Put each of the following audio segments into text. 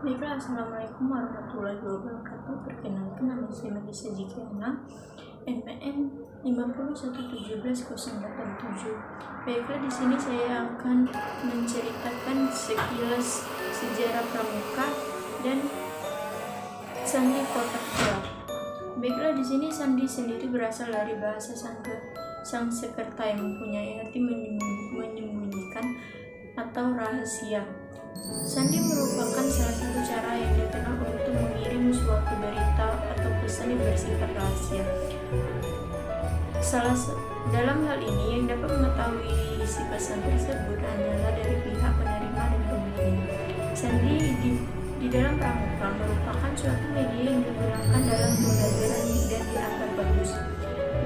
Baiklah, Assalamualaikum warahmatullahi wabarakatuh. Perkenalkan, nama saya Melisa Jikiana, NPM 501178087. Baiklah, di sini saya akan menceritakan sekilas sejarah Pramuka dan Sandi Kotak Tua. Baiklah, di sini sandi sendiri berasal dari bahasa Sangsekerta yang mempunyai arti menyembunyikan atau rahasia. Sandi merupakan salah satu cara yang dikenal untuk mengirim suatu berita atau pesan yang bersifat rahasia. Dalam hal ini, yang dapat mengetahui isi pesan tersebut hanyalah dari pihak penerima dan pengirim. Sandi di dalam Pramuka merupakan suatu media yang digunakan dalam pembelajaran dan dianggap bagus,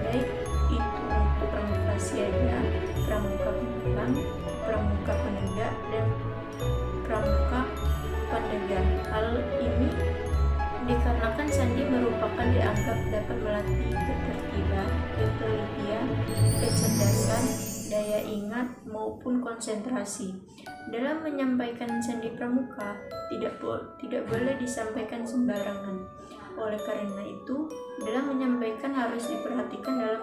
baik itu untuk pramuka siaga, pramuka penerbang, pramuka penegak, dan pramuka penegak. Hal ini dikarenakan sandi merupakan dianggap dapat melatih ketertiban, ketelitian, kecerdasan, daya ingat, maupun konsentrasi. Dalam menyampaikan sandi pramuka, tidak boleh disampaikan sembarangan. Oleh karena itu, dalam menyampaikan harus diperhatikan dalam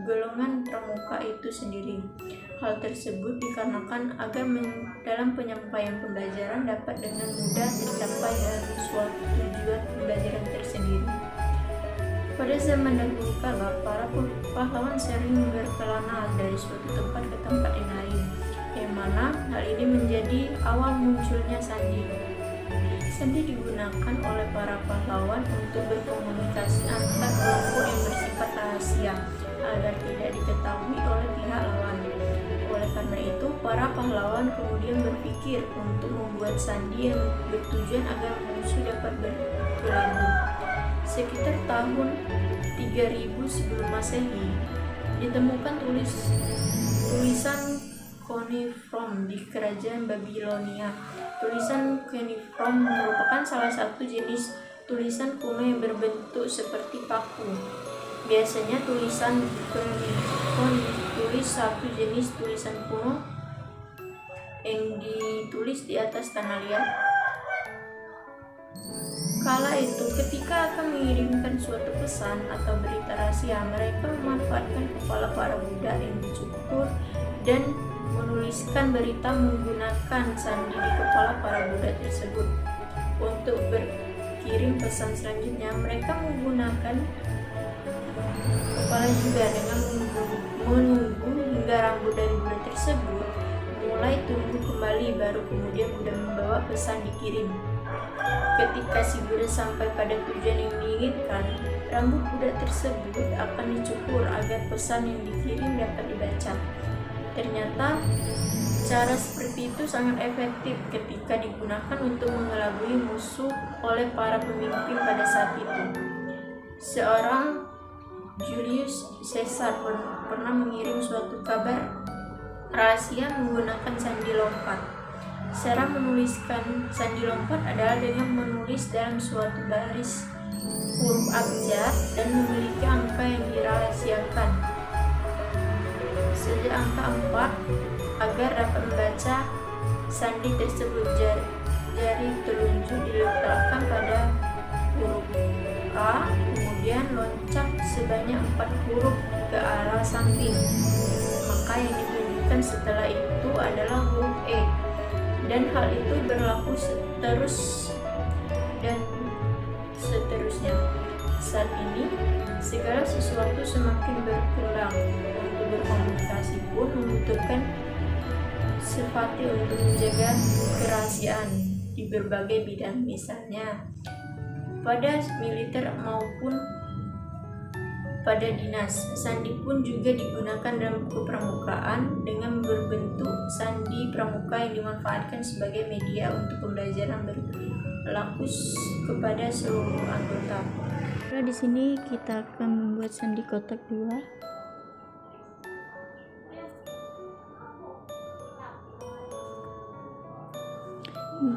golongan pramuka itu sendiri. Hal tersebut dikarenakan agar dalam penyampaian pembelajaran dapat dengan mudah tercapai dari suatu tujuan pembelajaran tersendiri. Pada zaman dahulu kala, para pahlawan sering berkelana dari suatu tempat ke tempat yang lain, yang mana hal ini menjadi awal munculnya sandi. Sandi digunakan oleh para pahlawan untuk berkomunikasi antar kelompok yang bersifat rahasia agar tidak diketahui oleh pihak lawan. Oleh karena itu, para pahlawan kemudian berpikir untuk membuat sandi yang bertujuan agar musuh dapat berkelana. Sekitar tahun 3000 sebelum Masehi, ditemukan tulisan cuneiform di kerajaan Babilonia. Tulisan cuneiform merupakan salah satu jenis tulisan kuno yang berbentuk seperti paku. Biasanya tulisan cuneiform ditulis satu jenis tulisan kuno yang ditulis di atas tanah liat. Kala itu, ketika akan mengirimkan suatu pesan atau berita rahasia, mereka memanfaatkan kepala para budak yang dicukur dan menuliskan berita menggunakan sandi di kepala para budak tersebut. Untuk berkirim pesan selanjutnya, mereka menggunakan kepala juga dengan menunggu hingga rambut dari budak tersebut mulai tumbuh kembali, baru kemudian budak membawa pesan dikirim. Ketika si budak sampai pada tujuan yang diinginkan, rambut budak tersebut akan dicukur agar pesan yang dikirim dapat dibaca. Ternyata cara seperti itu sangat efektif ketika digunakan untuk mengelabui musuh oleh para pemimpin pada saat itu. Seorang Julius Caesar pernah mengirim suatu kabar rahasia menggunakan sandi lompat. Cara menuliskan sandi lompat adalah dengan menulis dalam suatu baris huruf abjad dan memiliki angka yang dirahasiakan sejak angka 4 agar dapat membaca sandi tersebut. Jari telunjuk diletakkan pada huruf A, kemudian loncat sebanyak 4 huruf ke arah samping, maka yang ditunjukkan setelah itu adalah huruf E, dan hal itu berlaku terus dan seterusnya. Saat ini, segala sesuatu semakin berkembang. Untuk berkomunikasi pun membutuhkan sepati untuk menjaga kerahasiaan di berbagai bidang, misalnya pada militer maupun pada dinas. Sandi pun juga digunakan dalam buku pramukaan dengan berbentuk sandi pramuka yang dimanfaatkan sebagai media untuk pembelajaran berlaku kepada seluruh anggota. Nah, di sini kita akan membuat sandi kotak 2.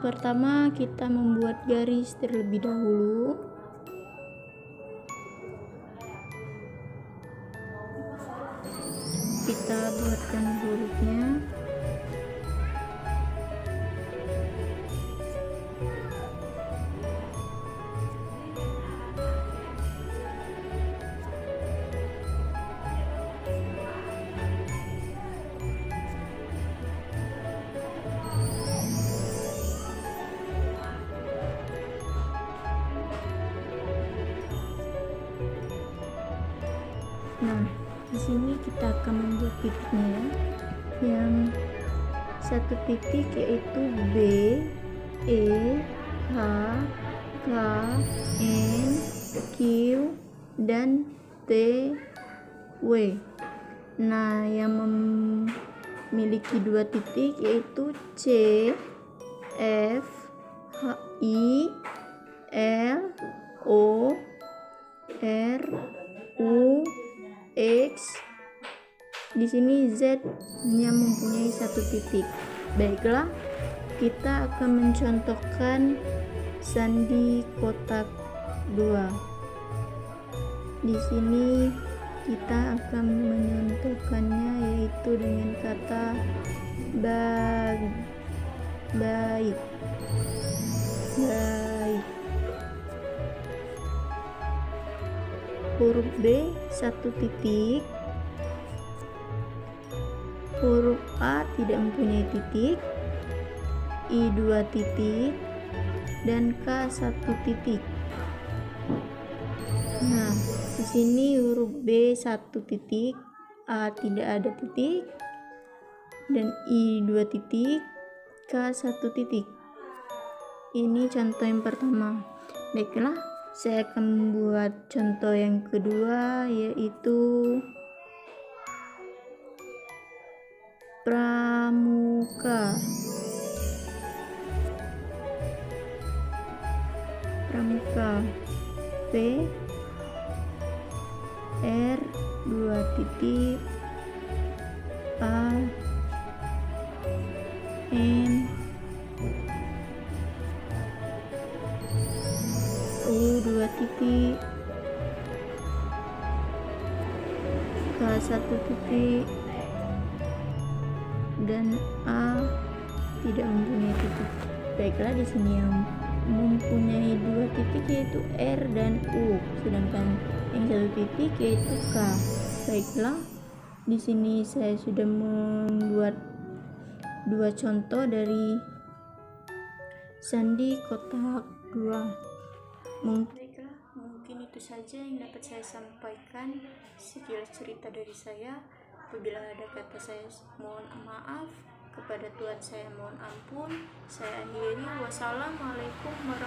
Pertama, kita membuat garis terlebih dahulu. Kita buatkan hurufnya. Nah, di sini kita akan membuat titiknya ya. Yang satu titik yaitu B, E, H, K, N, Q, dan T, W. Nah, yang memiliki dua titik yaitu C, F, H, I, L, O, R, U, X. Di sini Z hanya mempunyai satu titik. Baiklah, kita akan mencontohkan sandi kotak 2. Di sini kita akan mencontohkannya yaitu dengan kata baik. Baik. Huruf B satu titik, huruf A tidak mempunyai titik, I 2 titik, dan K 1 titik. Nah, di sini huruf B 1 titik, A tidak ada titik, dan I 2 titik, K 1 titik. Ini contoh yang pertama. Baiklah, saya akan membuat contoh yang kedua yaitu pramuka. Pramuka P R 2 titik A M U 2 titik K 1 titik dan A tidak mempunyai titik. Baiklah, di sini yang mempunyai dua titik yaitu R dan U, sedangkan yang satu titik yaitu K. Baiklah, di sini saya sudah membuat dua contoh dari sandi kotak 2. Baiklah, mungkin itu saja yang dapat saya sampaikan, sekilas cerita dari saya. Apabila ada kata saya mohon maaf, kepada Tuhan saya mohon ampun. Saya akhiri. Wassalamualaikum warahmatullahi wabarakatuh.